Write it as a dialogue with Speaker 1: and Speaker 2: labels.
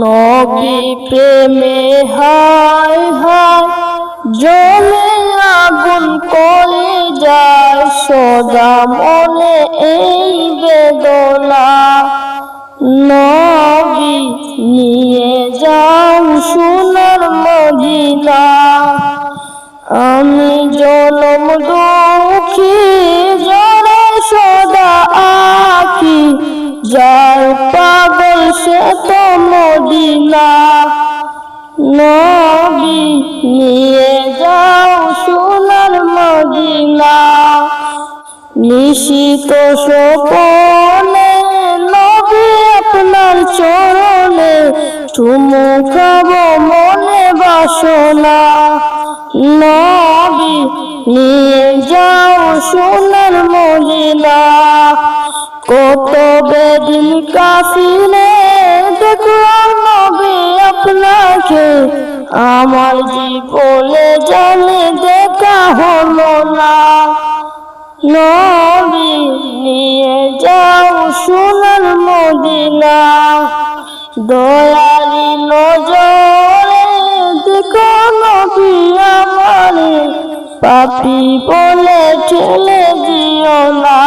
Speaker 1: নবী প্রেমে হায় হায় জ্বলে আগুন করে যায় সদা মনে এই বেদনা। নবী নিয়ে যাও সোনার মদিনা। আমি জনম দুঃখী জড়ে সদা আঁকি যার পাগল সে তো মদিনা। নবী নিয়ে যাও সোনার মদিনা। নিশিত স্বপনে নবী আপনার চরণে চুমু খাবো মনে বাসনা। নবী নিয়ে যাও সোনার মদিনা। কত বেদিন কাফিরে দেখলো নবী আপনাকে, আমার জীবনে জানে দেখা হলো না। নবী নিয়ে যাও সোনার মদিনা। দয়ালি নজরে দেখো নবী আমারে, পাপী বলে ঠেলে দিও না।